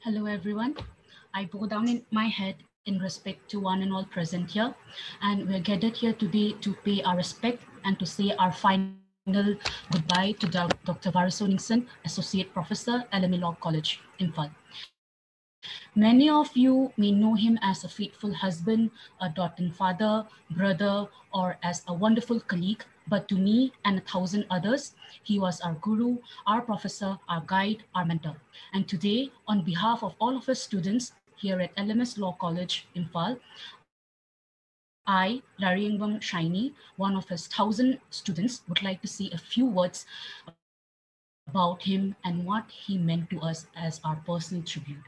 Hello, everyone. I bow down in my head in respect to one and all present here. And we're gathered here today to pay our respect and to say our final goodbye to Dr. Vareso Ningshen, Associate Professor, LME Law College, Imphal. Many of you may know him as a faithful husband, a doting father, brother, or as a wonderful colleague. But to me and 1,000 others, he was our guru, our professor, our guide, our mentor. And today, on behalf of all of us students here at LMS Law College, Imphal, I, Lairkyengbam Shiny, one of his 1,000 students, would like to say a few words about him and what he meant to us as our personal tribute.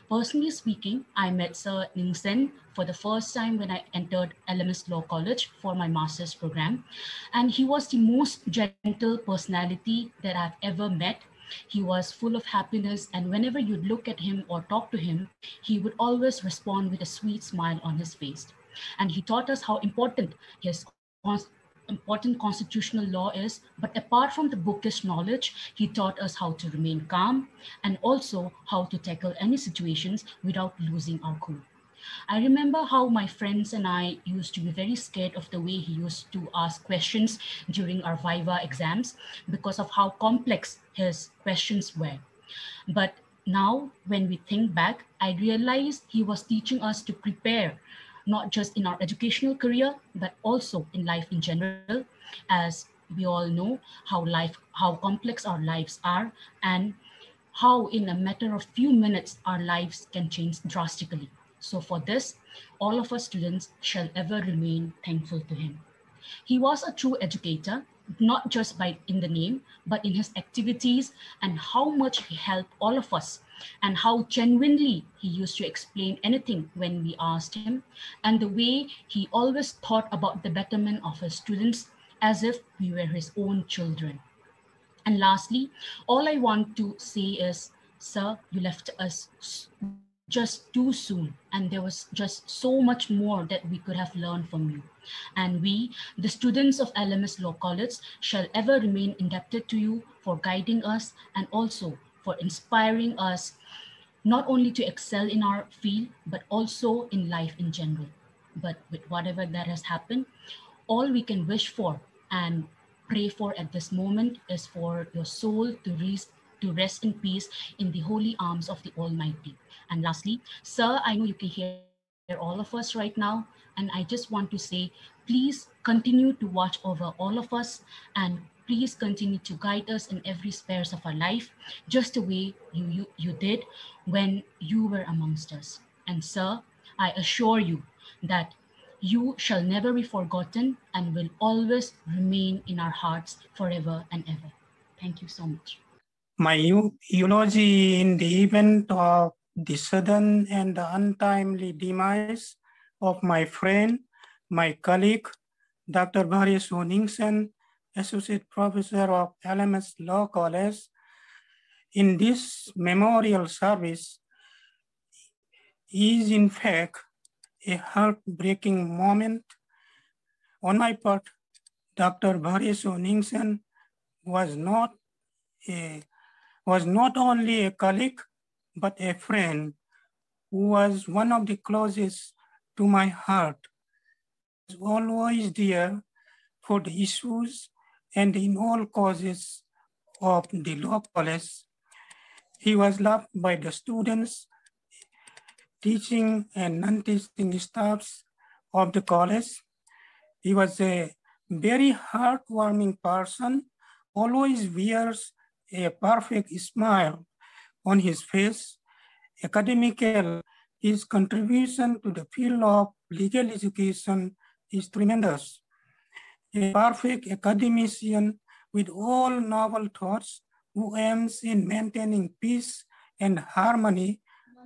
Personally speaking, I met Sir Ningshen for the first time when I entered LMS Law College for my master's program. And he was the most gentle personality that I've ever met. He was full of happiness, and whenever you'd look at him or talk to him, he would always respond with a sweet smile on his face. And he taught us how important constitutional law is. But apart from the bookish knowledge, he taught us how to remain calm and also how to tackle any situations without losing our cool. I remember how my friends and I used to be very scared of the way he used to ask questions during our Viva exams because of how complex his questions were. But now, when we think back, I realized he was teaching us to prepare, not just in our educational career, but also in life in general, as we all know how complex our lives are and how in a matter of few minutes our lives can change drastically. So for this, all of us students shall ever remain thankful to him. He was a true educator, not just by in the name, but in his activities and how much he helped all of us and how genuinely he used to explain anything when we asked him, and the way he always thought about the betterment of his students as if we were his own children. And lastly, all I want to say is, sir, you left us just too soon, and there was just so much more that we could have learned from you. And we, the students of LMS Law College, shall ever remain indebted to you for guiding us and also for inspiring us not only to excel in our field, but also in life in general. But with whatever that has happened, all we can wish for and pray for at this moment is for your soul to rest in peace in the holy arms of the Almighty. And lastly, sir, I know you can hear all of us right now, and I just want to say, please continue to watch over all of us and please continue to guide us in every spheres of our life, just the way you did when you were amongst us. And sir, I assure you that you shall never be forgotten and will always remain in our hearts forever and ever. Thank you so much. My eulogy in the event of the sudden and untimely demise of my friend, my colleague, Dr. Vareso Ningshen, Associate Professor of LMS Law College. In this memorial service is in fact a heartbreaking moment. On my part, Dr. Vareso Ningshen was not only a colleague, but a friend who was one of the closest to my heart. He was always there for the issues and in all causes of the law college. He was loved by the students, teaching and non-teaching staffs of the college. He was a very heartwarming person, always wears a perfect smile on his face. Academical, his contribution to the field of legal education is tremendous. A perfect academician with all noble thoughts who aims in maintaining peace and harmony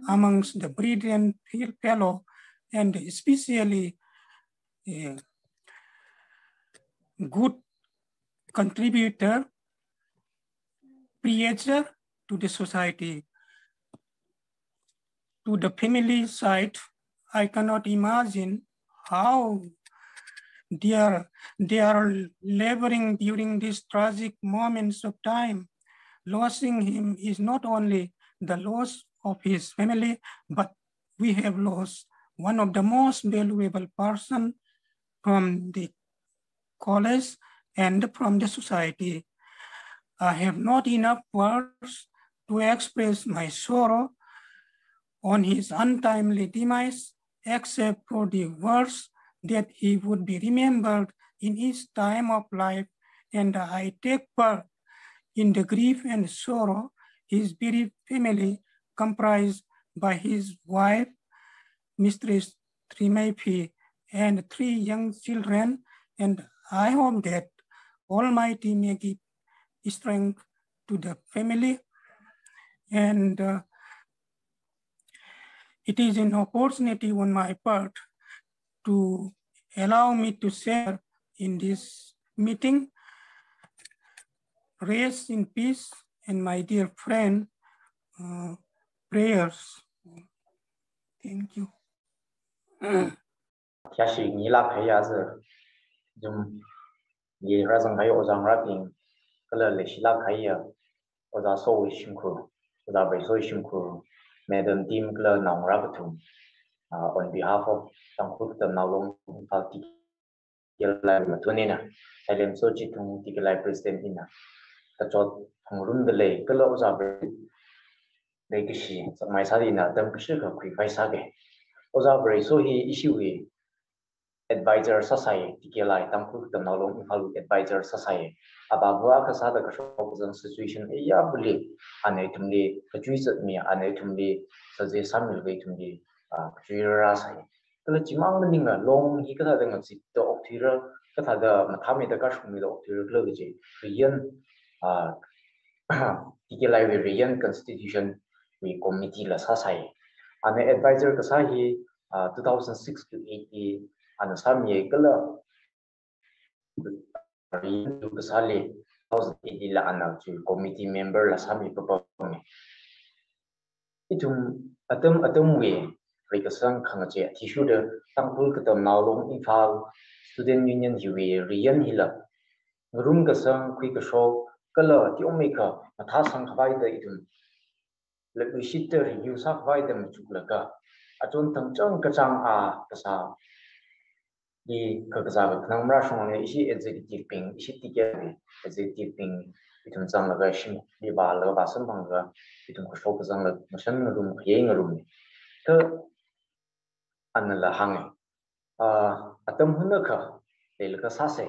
amongst the brethren fellow, and especially a good contributor, preacher to the society. To the family side, I cannot imagine how they are laboring during these tragic moments of time. Losing him is not only the loss of his family, but we have lost one of the most valuable person from the college and from the society. I have not enough words to express my sorrow on his untimely demise, except for the words that he would be remembered in his time of life, and I take part in the grief and sorrow his bereaved family, comprised by his wife, Mistress Trimaipi, and 3 young children, and I hope that Almighty may give strength to the family. And it is an opportunity on my part to allow me to share in this meeting. Rest in peace, and my dear friend, prayers. Thank you. Yashi nila kaya zer jum ye razang kayo ozang rating kala le shila kaya oza so shimku oza Vareso shimku madam team kala nang rabatu on behalf of Tangkut the Nalong Imphal TKLI matunina Sailemso Chithing TKLI president ina kachot pangrum de le kala oza le kishi mai sadi na dam kishi ka kui kai sage oza Vareso hi issue advisor society TKLI Tangkut the Nalong Imphal advisor society abagwa ka sada ka shopzang situation ya buli anatumli kajuisat mi anatumli saje samil gaitumli kujira sai kala chimang ninga long hi ka da ngasi to oktira ka da mathami da ka shumi da oktira kla ge rian TKLI rian constitution we committee la sasai ana advisor ka sahi 2006 to 80 and some ye kala you kasali 2080 la anak to committee member la sami papame itum atam we rekasang khangache tissue de tangpul katam Nalong Imphal student union hiwe rian hila ngrum kasang kui kasho kala tiomeka matha sang khwai da itum le shiter review sa khwai da chuklaka aton tangchang kachang a kasa di kagazaba namra shongane ishi executive ping ishi TKLI executive ping itum zang laga shim di ba la ba sam bang ga itum ko shok zang la mashan ngum khye ngum to anala hang atam hunaka le ka sase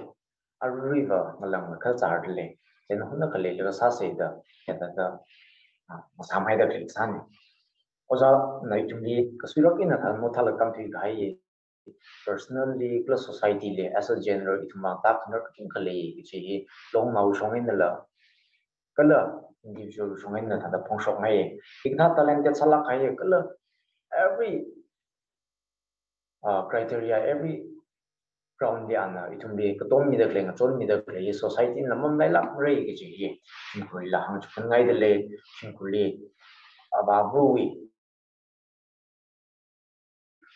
arriva malang ka zar le chen hunaka le ka sase da da samai da klik san oza naitumi kaswirok ina thal mo thala kam thi gai personally plus society le as a general ituma ta khnar kin khale chi long mau shongin la kala individual shongin na thada phongshok ngai igna talented sala khai kala every criteria every ground diana itumbi katom mi da klenga chon mi da kle society namam lai lak rei ge chi chinkui la hang chun ngai de le chinkuli ababu wi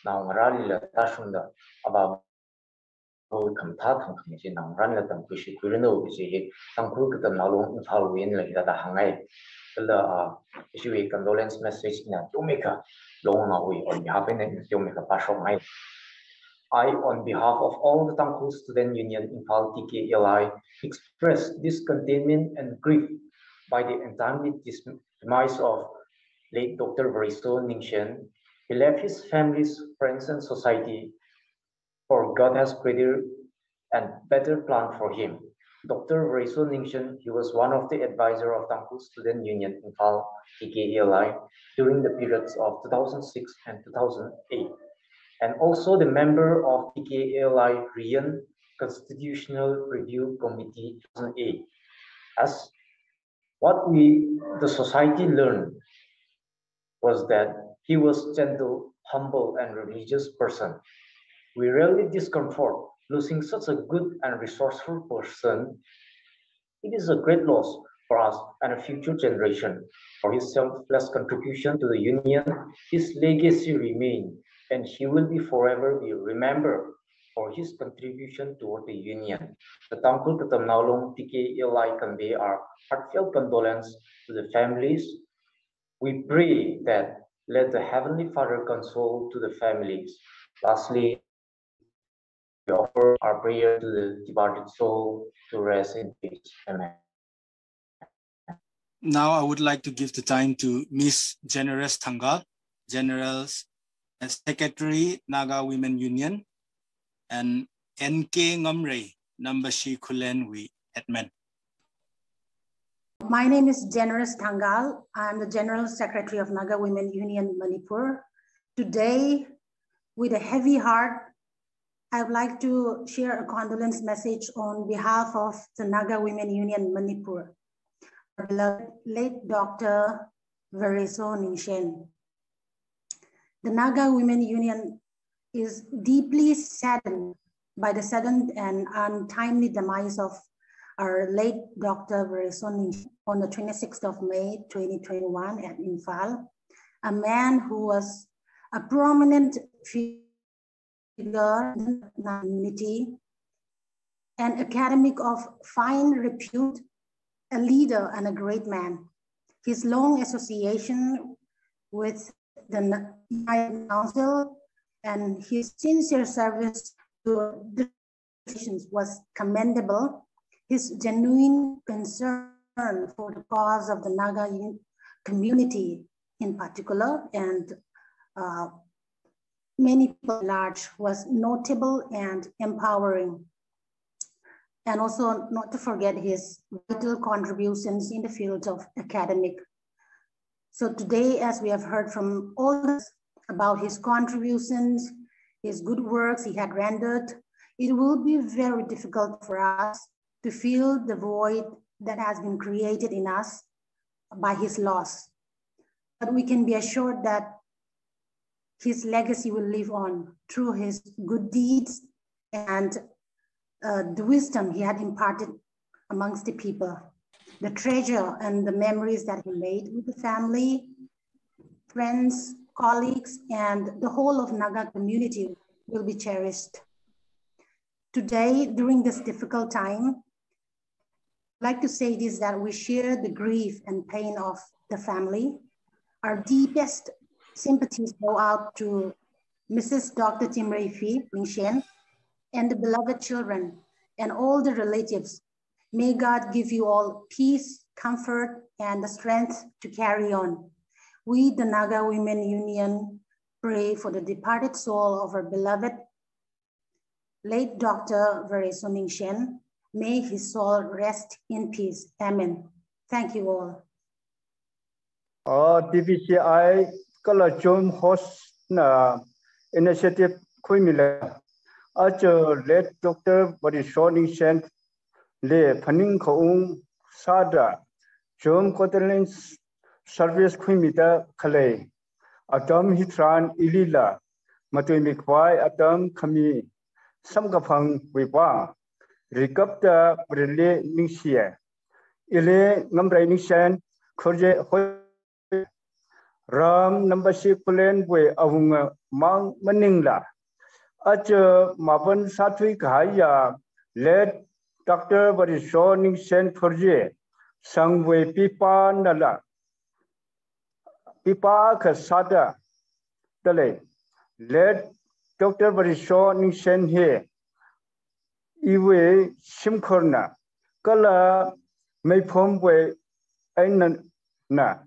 now rally la tashunda aba kam tha tham kham chi nang ran la tam ku shi ku no ji tam ku ka tam Nalong Imphal win la da hangai la issue condolence message na to make a long na we on behalf of to make a passion mai I on behalf of all the Tangkul student union Imphal TKLI express discontentment and grief by the untimely demise of late Dr. Vareso Ningshen. He left his family's friends and society, for God has greater and better plan for him. Dr. Vareso Ningshen, he was one of the advisors of Tangkul Student Union Imphal TKLI during the periods of 2006 and 2008, and also the member of TKLI Rian Constitutional Review Committee 2008. As what the society learned was that he was gentle, humble, and religious person. We really discomfort losing such a good and resourceful person. It is a great loss for us and a future generation. For his selfless contribution to the union, his legacy remains, and he will be forever be remembered for his contribution toward the union. The Tangkul Katam Nalong TKLI convey our heartfelt condolence to the families We pray that let the Heavenly Father console to the families. Lastly, we offer our prayer to the departed soul to rest in peace. Amen. Now I would like to give the time to Miss Generous Thangal, General Secretary, Naga Women Union, and NK Ngomre, number Shri Kulen Admin. My name is Generous Thangal. I'm the General Secretary of Naga Women Union Manipur. Today, with a heavy heart, I would like to share a condolence message on behalf of the Naga Women Union Manipur. Our beloved late Dr. Vareso Ningshen. The Naga Women Union is deeply saddened by the sudden and untimely demise of our late Dr. Vareso Ningshen on the 26th of May, 2021 at Imphal, a man who was a prominent figure in the community, an academic of fine repute, a leader and a great man. His long association with the United Council and his sincere service to the nations was commendable. His genuine concern for the cause of the Naga community in particular and many people at large was notable and empowering. And also not to forget his vital contributions in the field of academic. So today, as we have heard from all about his contributions, his good works he had rendered, it will be very difficult for us to fill the void that has been created in us by his loss. But we can be assured that his legacy will live on through his good deeds and the wisdom he had imparted amongst the people, the treasure and the memories that he made with the family, friends, colleagues, and the whole of Naga community will be cherished. Today, during this difficult time, I'd like to say this, that we share the grief and pain of the family. Our deepest sympathies go out to Mrs. Dr. Timrefi Ningshen and the beloved children and all the relatives. May God give you all peace, comfort, and the strength to carry on. We, the Naga Women Union, pray for the departed soul of our beloved late Dr. Vareso Ningshen. May his soul rest in peace. Amen. Thank you all. DPCI Kalachum host initiative Kuimila. Late Dr. Vareso Ningshen Le Paning Koung Sada Jom Condolence Service Kuimita Kale Adam Hitran Ilila Matuimikwai Adam Kami Samgapang Wipa Recapta Brille Ningshe Ile Nambre Ningshen Korje Ram Nambashi Pulen We Avunga Mang Maningla Mapan Satwi Kaya led Dr. Vareso Ningshen Korje Sangwe Pipa Nala Pipa Kasada Dale led Dr. Vareso Ningshen here Iwe Simkorna Kala Maypomwe Ainana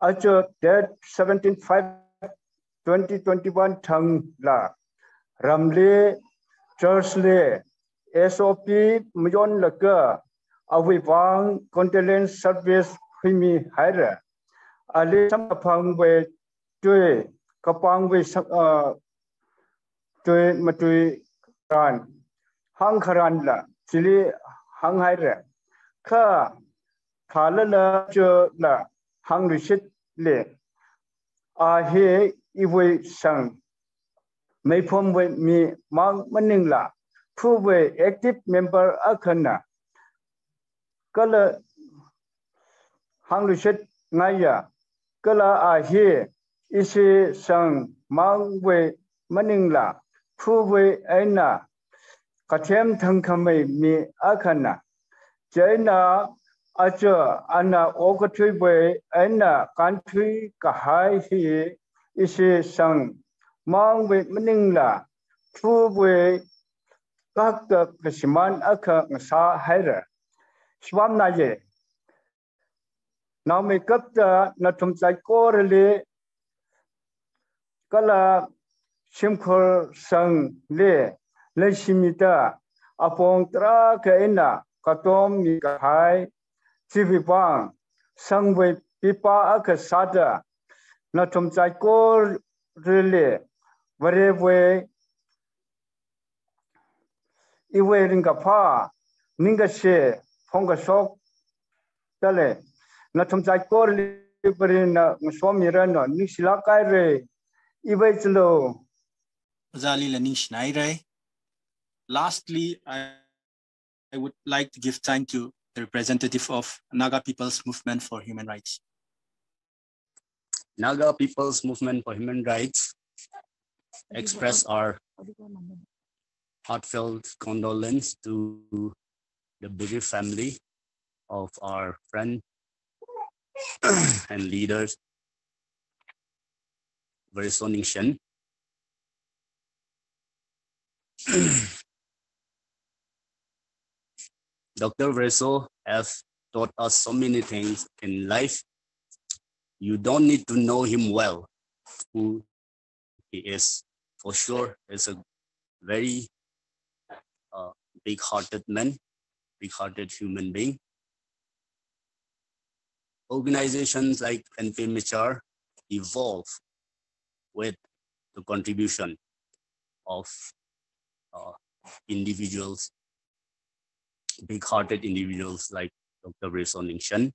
Acho dead 17/5/2021 Thang La Ramle Churchle SOP Mayon Laka Awivang Condolence Service Himi Haira Ali Samapang we Tue Kapang we Tue Matui Ran Hang Karanla Chili Hang Haira Ka Kalala Jo La Hang Rishit Le He Iwe Sang Maypom we me Mang Maningla Puwe active member Akana Kala Hang Rishit Naya Kala He Isi Sang Mang we Maningla Puwe Aina Katem Tangkame me Akana Jaina Acha ana okatui boy ana country kahai hi isi sang mang we meningla tu boy kak kesiman aka ngsa haira swam na ye now me kapta na tum chai korele kala simkhor sang le le simita apong tra ka ina katom mi kahai Sivipang sangwe pipa aka sada na tumchai ko rele warewe iwe ringa pa ninga she fonga sok tale na tumchai ko rele na swamira no nisila kai re iwe chlo Zali Laning Schneider. Lastly, I would like to give time to the representative of Naga People's Movement for Human Rights. Naga People's Movement for Human Rights express our heartfelt condolence to the bereaved family of our friend and leaders, Vareso Ningshen. Dr. Vareso has taught us so many things in life. You don't need to know him well, who he is. For sure, he's a very big-hearted man, big-hearted human being. Organizations like NPMHR evolve with the contribution of individuals, big-hearted individuals like Dr. Vareso Ningshen.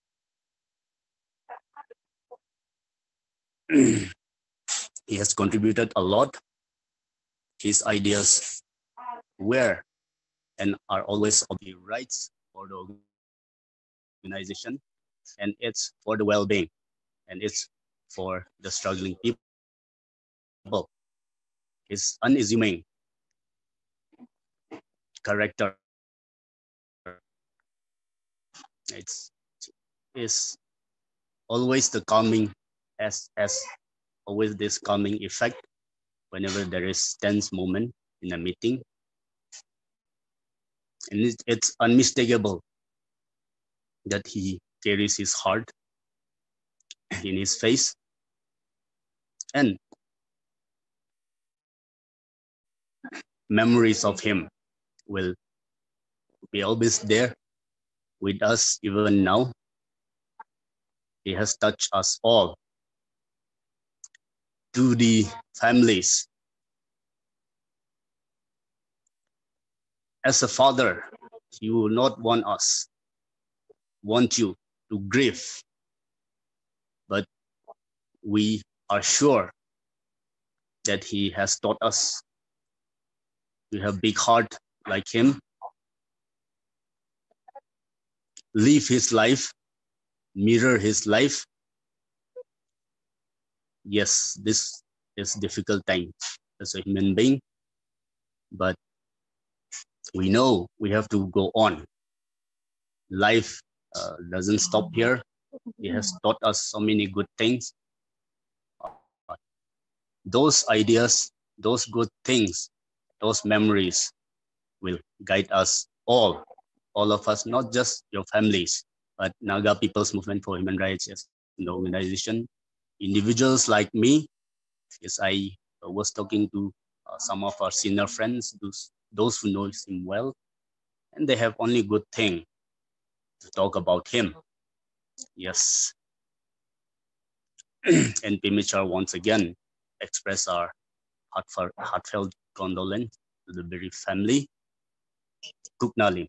He has contributed a lot. His ideas were and are always of the rights for the organization, and it's for the well-being, and it's for the struggling people. His unassuming character is always the calming, as always this calming effect whenever there is tense moment in a meeting. And it's unmistakable that he carries his heart in his face, and memories of him will be always there with us even now. He has touched us all. To the families, as a father, he will not want you to grieve, but we are sure that he has taught us to have big heart like him, live his life, mirror his life. Yes, this is difficult time as a human being, but we know we have to go on. Life doesn't stop here. He has taught us so many good things. Those ideas, those good things, those memories will guide us all of us, not just your families, but Naga People's Movement for Human Rights as an organization. Individuals like me, yes, I was talking to some of our senior friends, those who know him well, and they have only good thing to talk about him. Yes. And PMHR once again express our heartfelt condolence to the bereaved family. Kuknalim.